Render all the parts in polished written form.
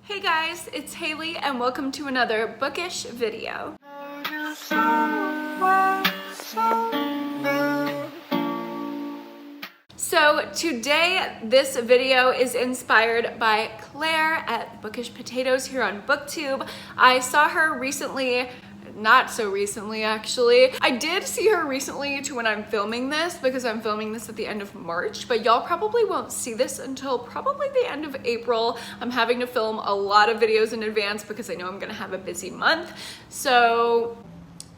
Hey guys, it's Haley and welcome to another bookish video. So today, this video is inspired by Claire at Bookish Potatoes here on BookTube. I saw her recently, not so recently actually. I did see her recently to when I'm filming this because I'm filming this at the end of March, but y'all probably won't see this until probably the end of April. I'm having to film a lot of videos in advance because I know I'm gonna have a busy month. So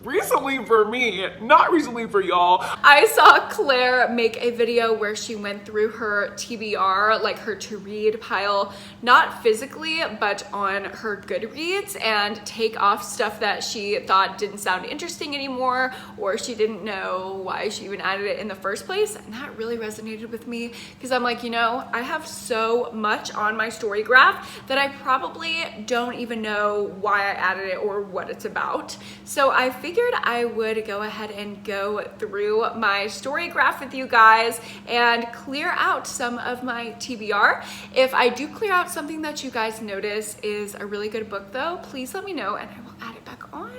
recently for me, not recently for y'all. I saw Claire make a video where she went through her TBR, like her to read pile, not physically, but on her Goodreads, and take off stuff that she thought didn't sound interesting anymore, or she didn't know why she even added it in the first place. And that really resonated with me because I'm like, you know, I have so much on my story graph that I probably don't even know why I added it or what it's about. So I figured I would go ahead and go through my story graph with you guys and clear out some of my TBR. If I do clear out something that you guys notice is a really good book though, please let me know and I will add it back on.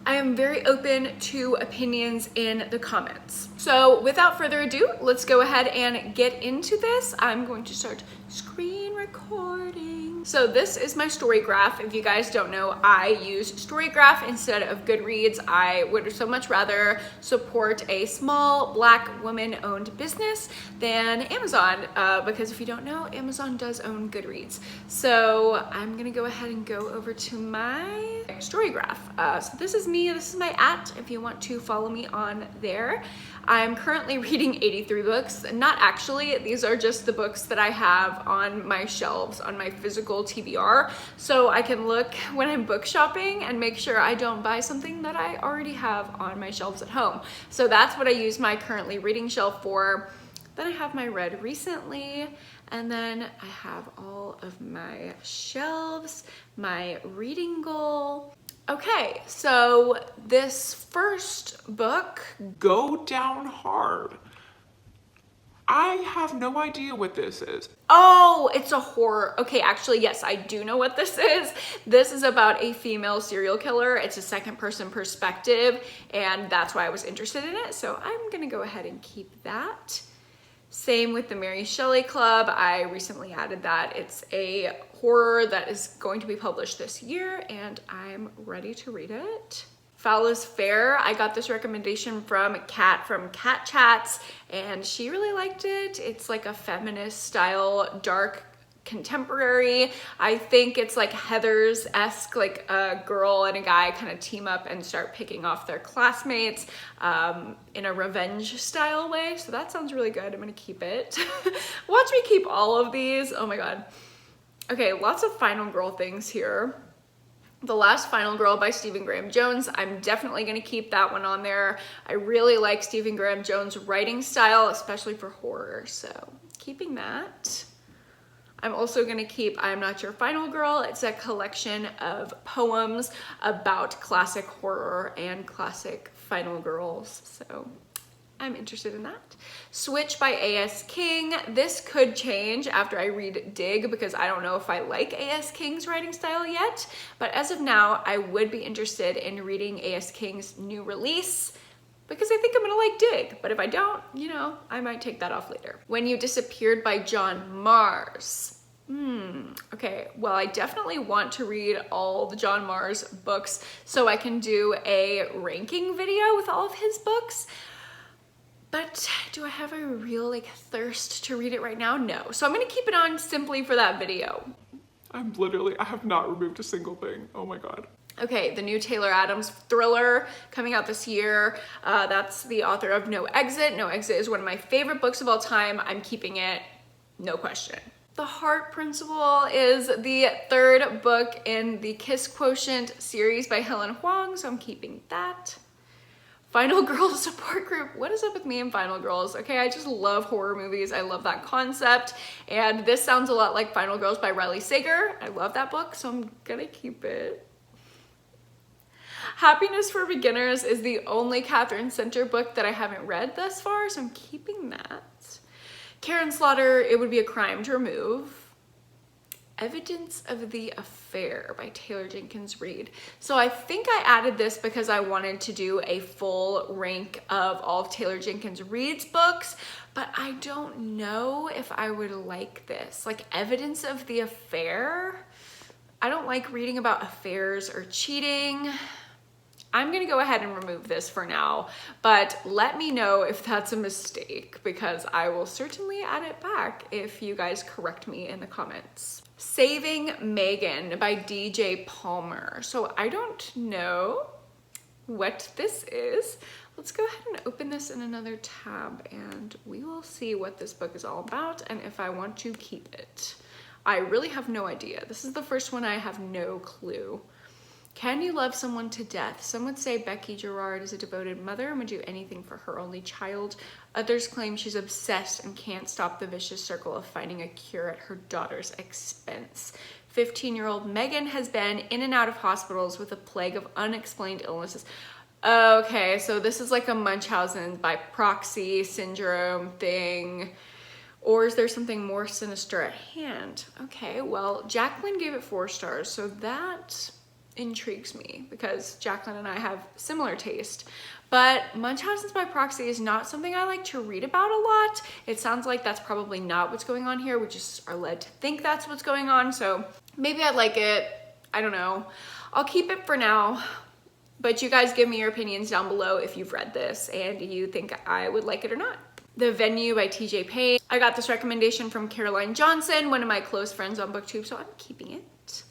I am very open to opinions in the comments. So without further ado, let's go ahead and get into this. I'm going to start screen recording. So this is my story graph. If you guys don't know, I use storygraph instead of Goodreads. I would so much rather support a small Black woman-owned business than Amazon, because if you don't know, Amazon does own Goodreads. So I'm gonna go ahead and go over to my story graph. So this is me, this is my @ if you want to follow me on there. I'm currently reading 83 books. Not actually, these are just the books that I have on my shelves on my physical TBR, so I can look when I'm book shopping and make sure I don't buy something that I already have on my shelves at home. So that's what I use my currently reading shelf for. Then I have my read recently, and then I have all of my shelves, my reading goal. Okay, so this first book, Go Down Hard. I have no idea what this is. oh, it's a horror. Okay, actually, yes, I do know what this is. This is about a female serial killer. It's a second person perspective, and that's why I was interested in it. So I'm gonna go ahead and keep that. Same with the Mary Shelley Club. I recently added that. It's a horror that is going to be published this year, and I'm ready to read it. Foul is Fair. I got this recommendation from Kat from Cat Chats, and she really liked it. It's like a feminist style, dark contemporary. I think it's like Heathers-esque, like a girl and a guy kind of team up and start picking off their classmates in a revenge style way. So that sounds really good. I'm gonna keep it. Watch me keep all of these. Oh my God. Okay, lots of Final Girl things here. The Last Final Girl by Stephen Graham Jones. I'm definitely gonna keep that one on there. I really like Stephen Graham Jones' writing style, especially for horror, so keeping that. I'm also gonna keep I'm Not Your Final Girl. It's a collection of poems about classic horror and classic final girls, so I'm interested in that. Switch by A.S. King. This could change after I read Dig because I don't know if I like A.S. King's writing style yet, but as of now, I would be interested in reading A.S. King's new release because I think I'm gonna like Dig, but if I don't, you know, I might take that off later. When You Disappeared by John Mars. Okay, well, I definitely want to read all the John Mars books so I can do a ranking video with all of his books. But do I have a real like thirst to read it right now? No. So I'm gonna keep it on simply for that video. I have not removed a single thing. Oh my God. Okay, the new Taylor Adams thriller coming out this year. That's the author of No Exit. No Exit is one of my favorite books of all time. I'm keeping it, no question. The Heart Principle is the third book in the Kiss Quotient series by Helen Huang, so I'm keeping that. Final Girls Support Group. What is up with me and Final Girls? Okay, I just love horror movies. I love that concept. And this sounds a lot like Final Girls by Riley Sager. I love that book, so I'm gonna keep it. Happiness for Beginners is the only Catherine Cinder book that I haven't read thus far, so I'm keeping that. Karen Slaughter, It Would Be a Crime to Remove. Evidence of the Affair by Taylor Jenkins Reid. So I think I added this because I wanted to do a full rank of all of Taylor Jenkins Reid's books, but I don't know if I would like this. Like, Evidence of the Affair? I don't like reading about affairs or cheating. I'm gonna go ahead and remove this for now, but let me know if that's a mistake because I will certainly add it back if you guys correct me in the comments. Saving Megan by DJ Palmer. So I don't know what this is. Let's go ahead and open this in another tab and we will see what this book is all about and if I want to keep it. I really have no idea. This is the first one I have no clue. Can you love someone to death? Some would say Becky Gerard is a devoted mother and would do anything for her only child. Others claim she's obsessed and can't stop the vicious circle of finding a cure at her daughter's expense. 15-year-old Megan has been in and out of hospitals with a plague of unexplained illnesses. Okay, so this is like a Munchausen by proxy syndrome thing. Or is there something more sinister at hand? Okay, well, Jacqueline gave it 4 stars, so that intrigues me because Jacqueline and I have similar taste. But Munchausen's by proxy is not something I like to read about a lot. It sounds like that's probably not what's going on here. We just are led to think that's what's going on. So maybe I'd like it. I don't know. I'll keep it for now. But you guys give me your opinions down below if you've read this and you think I would like it or not. The Venue by TJ Payne. I got this recommendation from Caroline Johnson, one of my close friends on BookTube, so I'm keeping it.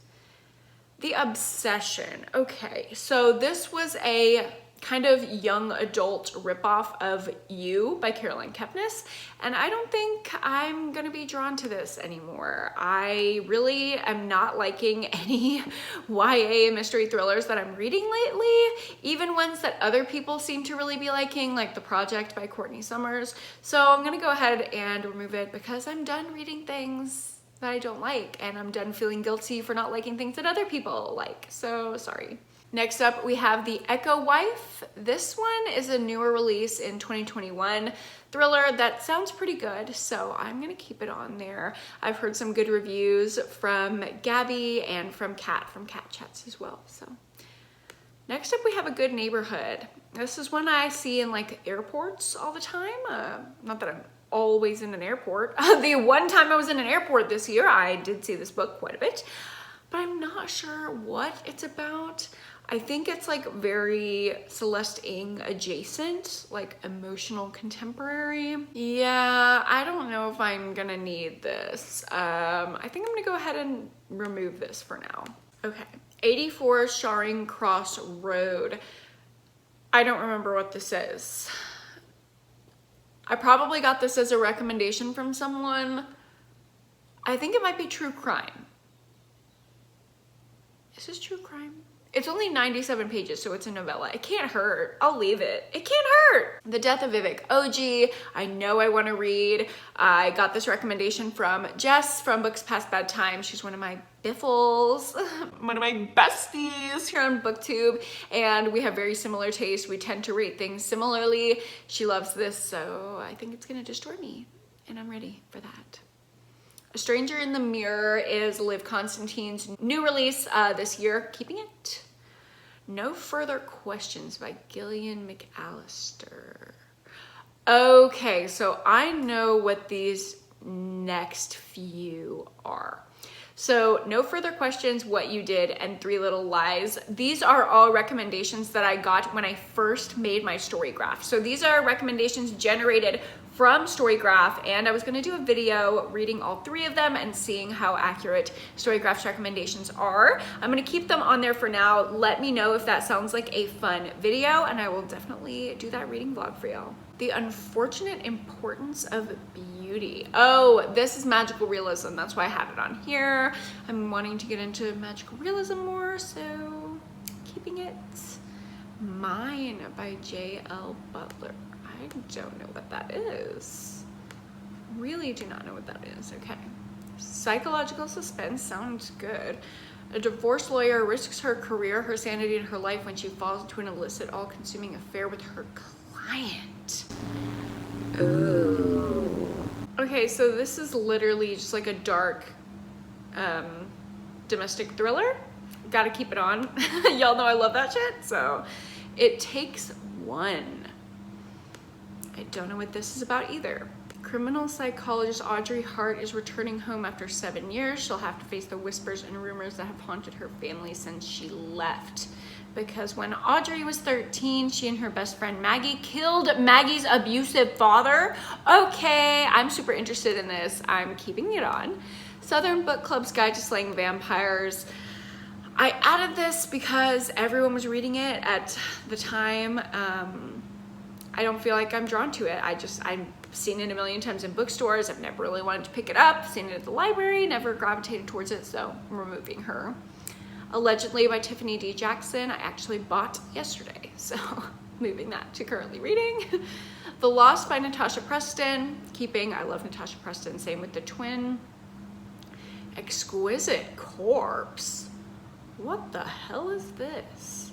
The Obsession. Okay, so this was a kind of young adult ripoff of You by Caroline Kepnes, and I don't think I'm gonna be drawn to this anymore. I really am not liking any YA mystery thrillers that I'm reading lately, even ones that other people seem to really be liking, like The Project by Courtney Summers. So I'm gonna go ahead and remove it because I'm done reading things that I don't like, and I'm done feeling guilty for not liking things that other people like, so sorry. Next up, we have The Echo Wife. This one is a newer release in 2021 thriller that sounds pretty good, so I'm gonna keep it on there. I've heard some good reviews from Gabby and from Kat Chats as well, so. Next up, we have A Good Neighborhood. This is one I see in like airports all the time. Not that I'm always in an airport. The one time I was in an airport this year, I did see this book quite a bit, but I'm not sure what it's about. I think it's like very Celeste Ng adjacent, like emotional contemporary. Yeah, I don't know if I'm gonna need this. I think I'm gonna go ahead and remove this for now. Okay, 84 Charing Cross Road. I don't remember what this is. I probably got this as a recommendation from someone. I think it might be true crime. Is this true crime? It's only 97 pages, so it's a novella. It can't hurt. I'll leave it. It can't hurt. The Death of Vivek Oji. I know I want to read. I got this recommendation from Jess from Books Past Bad Time. She's one of my biffles, one of my besties here on BookTube, and we have very similar taste. We tend to rate things similarly. She loves this, so I think it's gonna destroy me, and I'm ready for that. A Stranger in the Mirror is Liv Constantine's new release this year. Keeping it. No Further Questions by Gillian McAllister. Okay, so I know what these next few are. So No Further Questions, What You Did, and Three Little Lies. These are all recommendations that I got when I first made my storygraph. So these are recommendations generated from storygraph, and I was gonna do a video reading all 3 of them and seeing how accurate storygraph's recommendations are. I'm gonna keep them on there for now. Let me know if that sounds like a fun video, and I will definitely do that reading vlog for y'all. The Unfortunate Importance of Beauty. Oh, this is magical realism. That's why I had it on here. I'm wanting to get into magical realism more, so keeping it. Mine by J.L. Butler. I don't know what that is. Really do not know what that is. Okay. Psychological suspense sounds good. A divorce lawyer risks her career, her sanity, and her life when she falls into an illicit, all-consuming affair with her client. Ooh. Okay, so this is literally just like a dark domestic thriller. Gotta keep it on. Y'all know I love that shit. So It Takes One. I don't know what this is about either. Criminal psychologist Audrey Hart is returning home after 7 years. She'll have to face the whispers and rumors that have haunted her family since she left. Because when Audrey was 13, she and her best friend Maggie killed Maggie's abusive father. Okay, I'm super interested in this. I'm keeping it on. Southern Book Club's Guide to Slaying Vampires. I added this because everyone was reading it at the time. I don't feel like I'm drawn to it. I've seen it a million times in bookstores. I've never really wanted to pick it up. Seen it at the library, never gravitated towards it, so I'm removing her. Allegedly by Tiffany D. Jackson, I actually bought yesterday, so moving that to currently reading. The Lost by Natasha Preston, keeping. I love Natasha Preston, same with The Twin. Exquisite Corpse. What the hell is this?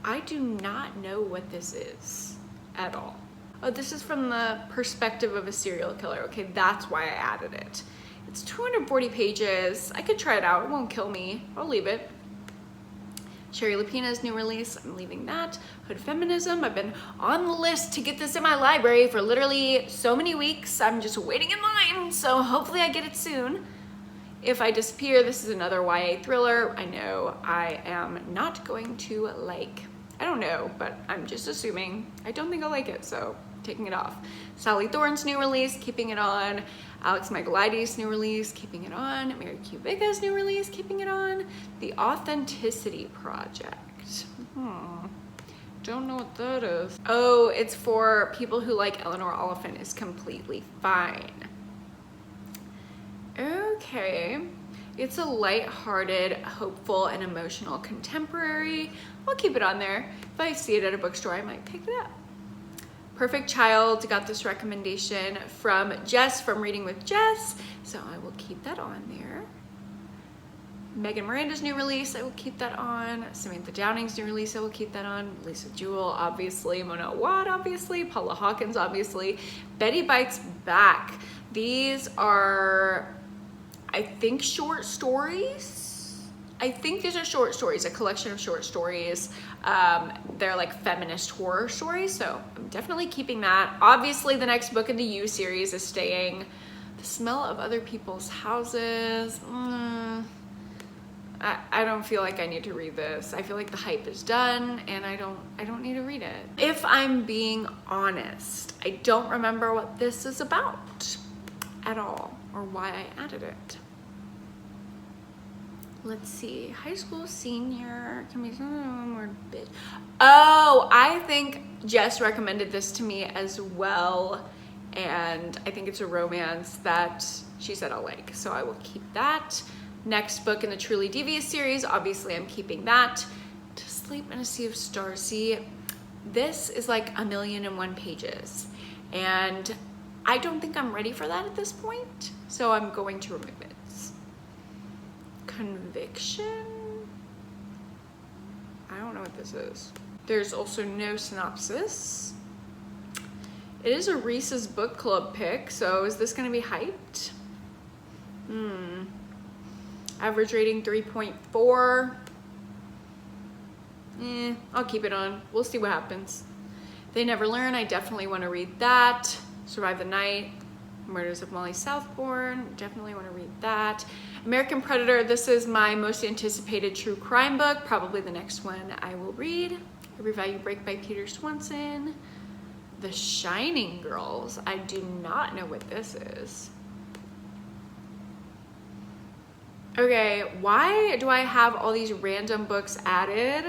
I do not know what this is at all. Oh, this is from the perspective of a serial killer. Okay, that's why I added it. It's 240 pages. I could try it out. It won't kill me. I'll leave it. Sherry Lupina's new release. I'm leaving that. Hood Feminism. I've been on the list to get this in my library for literally so many weeks. I'm just waiting in line, so hopefully I get it soon. If I Disappear, this is another YA thriller. I know I am not going to like. I don't know, but I'm just assuming. I don't think I'll like it, so taking it off. Sally Thorne's new release, keeping it on. Alex Michaelides' new release, keeping it on. Mary Kubica's new release, keeping it on. The Authenticity Project. Don't know what that is. Oh, it's for people who like Eleanor Oliphant is Completely Fine. Okay. It's a light-hearted, hopeful, and emotional contemporary. I'll keep it on there. If I see it at a bookstore, I might pick it up. Perfect Child, got this recommendation from Jess from Reading with Jess, so I will keep that on there. Megan Miranda's new release, I will keep that on. Samantha Downing's new release, I will keep that on. Lisa Jewell, obviously. Mona Watt, obviously. Paula Hawkins, obviously. Betty Bites Back. These are, I think, short stories. I think these are short stories, a collection of short stories. They're like feminist horror stories, so I'm definitely keeping that. Obviously, the next book in the You series is staying. The Smell of Other People's Houses. I don't feel like I need to read this. I feel like the hype is done, and I don't need to read it. If I'm being honest, I don't remember what this is about at all, or why I added it. Let's see, high school senior, can be one word, bitch. Oh, I think Jess recommended this to me as well, and I think it's a romance that she said I'll like, so I will keep that. Next book in the Truly Devious series, obviously I'm keeping that. To Sleep in a Sea of Stars. See, this is like 1,000,001 pages, and I don't think I'm ready for that at this point, so I'm going to remove it. Conviction? I don't know what this is. There's also no synopsis. It is a Reese's Book Club pick, so is this gonna be hyped? Average rating 3.4. I'll keep it on. We'll see what happens. They Never Learn, I definitely want to read that. Survive the Night, Murders of Molly Southbourne, definitely want to read that. American Predator, this is my most anticipated true crime book, probably the next one I will read. Every Value Break by Peter Swanson. The Shining Girls, I do not know what this is. Okay, why do I have all these random books added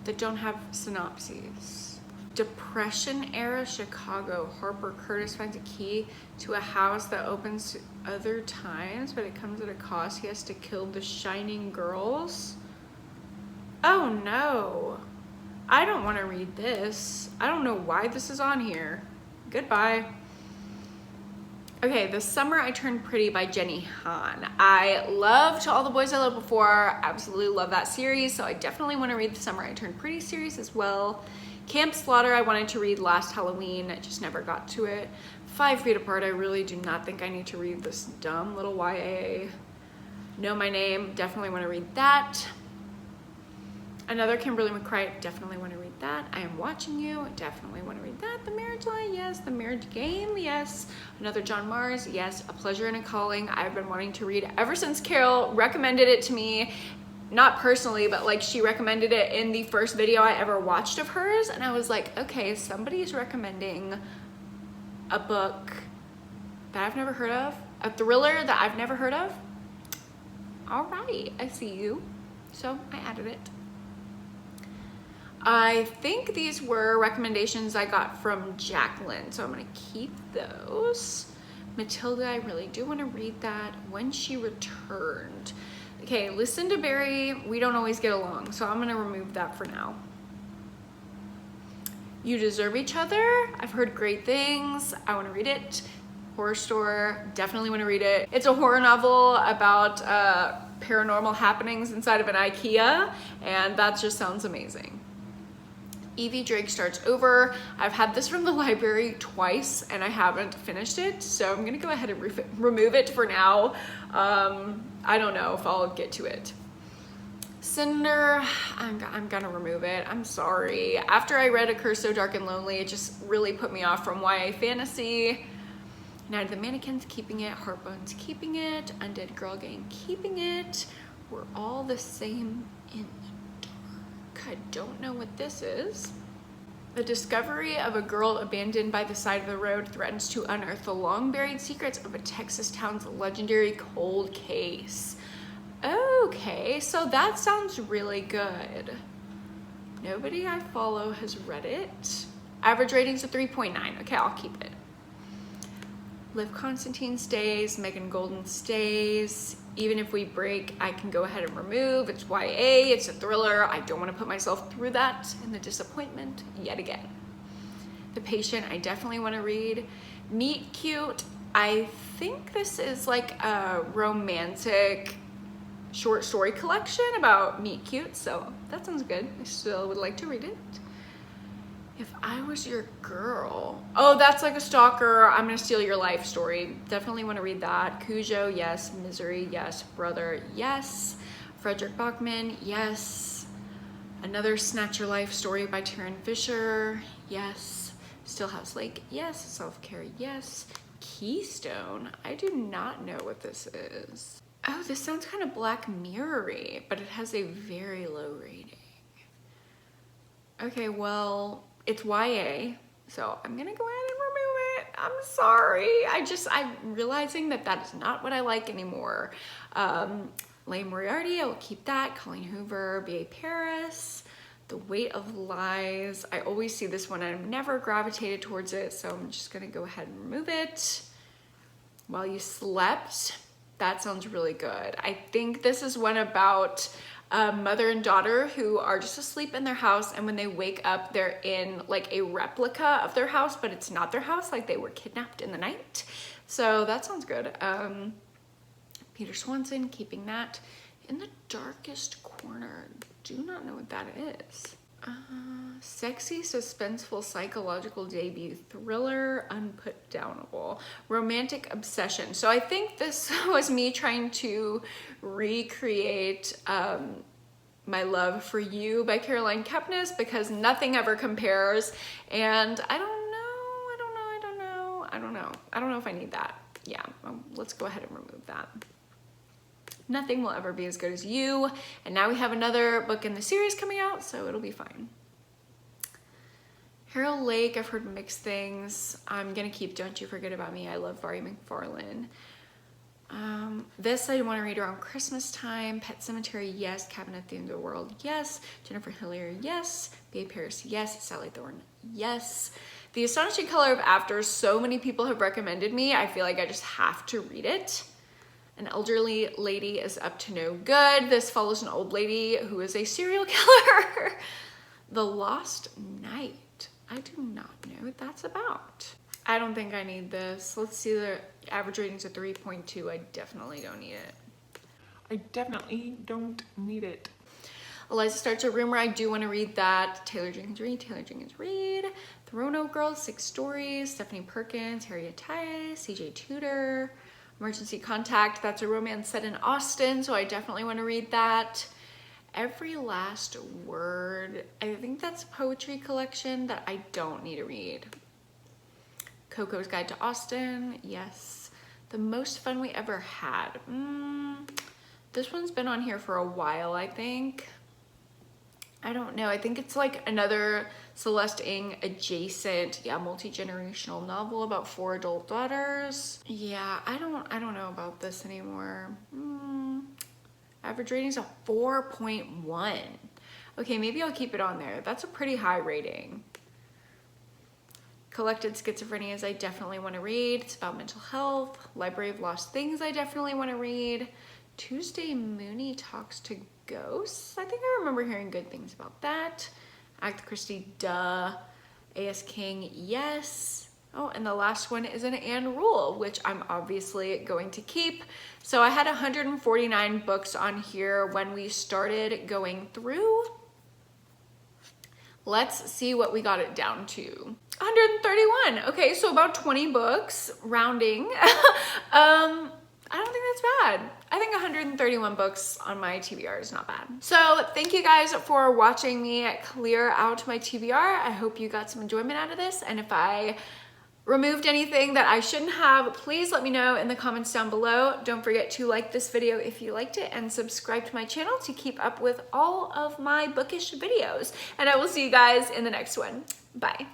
that don't have synopses? Depression era Chicago. Harper Curtis finds a key to a house that opens to other times, but it comes at a cost. He has to kill the Shining Girls. Oh no. I don't want to read this. I don't know why this is on here. Goodbye. Okay, The Summer I Turned Pretty by Jenny Han. I loved To All the Boys I Loved Before. Absolutely love that series, so I definitely want to read The Summer I Turned Pretty series as well. Camp Slaughter I wanted to read last Halloween. I just never got to it. 5 Feet Apart, I really do not think I need to read this dumb little YA. Know My Name, definitely want to read that. Another Kimberly McCray, definitely want to read that. I Am Watching You, definitely want to read that. The Marriage Lie, yes. The Marriage Game, yes. Another John Mars, yes. A Pleasure and a Calling, I've been wanting to read ever since Carol recommended it to me. Not personally, but like she recommended it in the first video I ever watched of hers. And I was like, okay, somebody's recommending a book that I've never heard of. A thriller that I've never heard of. All right, I see you. So I added it. I think these were recommendations I got from Jacqueline, so I'm gonna keep those. Matilda, I really do want to read that. When She Returned. Okay, Listen to Barry, we don't always get along, so I'm gonna remove that for now. You Deserve Each Other, I've heard great things. I want to read it. Horror Store, definitely want to read it. It's a horror novel about paranormal happenings inside of an IKEA, and that just sounds amazing. Evie Drake Starts Over. I've had this from the library twice and I haven't finished it, so I'm gonna go ahead and remove it for now. I don't know if I'll get to it. Cinder, I'm gonna remove it. I'm sorry. After I read A Curse So Dark and Lonely, it just really put me off from YA fantasy. Night of the Mannequins, keeping it. Heartbones, keeping it. Undead Girl Gang, keeping it. We're All the Same in I don't know what this is. The discovery of a girl abandoned by the side of the road threatens to unearth the long-buried secrets of a Texas town's legendary cold case. Okay, so that sounds really good. Nobody I follow has read it. Average rating's a 3.9. Okay, I'll keep it. Liv Constantine stays. Megan Golden stays. Even If We Break, I can go ahead and remove. It's YA, it's a thriller. I don't want to put myself through that and the disappointment yet again. The Patient, I definitely want to read. Meet Cute, I think this is like a romantic short story collection about meet cute, so that sounds good. I still would like to read it. If I Was Your Girl. Oh, that's like a stalker, I'm gonna steal your life story. Definitely want to read that. Cujo, yes. Misery, yes. Brother, yes. Frederick Bachman, yes. Another Snatch Your Life story by Taryn Fisher, yes. Stillhouse Lake, yes. Self-Care, yes. Keystone, I do not know what this is. Oh, this sounds kind of Black Mirror-y, but it has a very low rating. Okay, well, it's YA, so I'm gonna go ahead and remove it. I'm sorry. I'm realizing that that is not what I like anymore. Lane Moriarty, I will keep that. Colleen Hoover, B.A. Paris, The Weight of Lies. I always see this one and I've never gravitated towards it, so I'm just gonna go ahead and remove it. While You Slept, that sounds really good. I think this is one about a mother and daughter who are just asleep in their house, and when they wake up, they're in like a replica of their house, but it's not their house, like they were kidnapped in the night. So that sounds good. Peter Swanson, keeping that. In the Darkest Corner, do not know what that is. Sexy, suspenseful, psychological debut thriller, unputdownable, romantic obsession. So I think this was me trying to recreate My Love for You by Caroline Kepnes, because nothing ever compares, and I don't know if I need that. Yeah, let's go ahead and remove that. Nothing Will Ever Be As Good As You. And now we have another book in the series coming out, so it'll be fine. Harold Lake, I've heard mixed things. I'm gonna keep Don't You Forget About Me. I love Vari McFarlane. This I want to read around Christmas time. Pet Cemetery, yes. Cabin at the End of the World, yes. Jennifer Hillier, yes. B.A. Paris, yes. Sally Thorne, yes. The Astonishing Color of After, so many people have recommended me. I feel like I just have to read it. An elderly lady is up to no good. This follows an old lady who is a serial killer. The Lost Night. I do not know what that's about. I don't think I need this. Let's see, the average rating's a 3.2. I definitely don't need it. I definitely don't need it. Eliza Starts a Rumor, I do want to read that. Taylor Jenkins Reid. The Roanoke Girls, 6 stories. Stephanie Perkins, Harriet Tice, CJ Tudor. Emergency Contact, that's a romance set in Austin, so I definitely want to read that. Every Last Word, I think that's a poetry collection that I don't need to read. Coco's Guide to Austin, yes. The Most Fun We Ever Had. This one's been on here for a while, I think. I don't know. I think it's like another Celeste Ng adjacent, multi-generational novel about 4 adult daughters. Yeah, I don't know about this anymore. Average rating is a 4.1. Okay, maybe I'll keep it on there. That's a pretty high rating. Collected Schizophrenias, I definitely want to read. It's about mental health. Library of Lost Things, I definitely want to read. Tuesday Mooney Talks to Ghosts. I think I remember hearing good things about that. Agatha Christie, duh. A.S. King, yes. Oh, and the last one is an Anne Rule, which I'm obviously going to keep. So I had 149 books on here when we started going through. Let's see what we got it down to. 131. Okay, so about 20 books, rounding. I don't think that's bad. I think 131 books on my TBR is not bad. So thank you guys for watching me clear out my TBR. I hope you got some enjoyment out of this. And if I removed anything that I shouldn't have, please let me know in the comments down below. Don't forget to like this video if you liked it and subscribe to my channel to keep up with all of my bookish videos. And I will see you guys in the next one. Bye.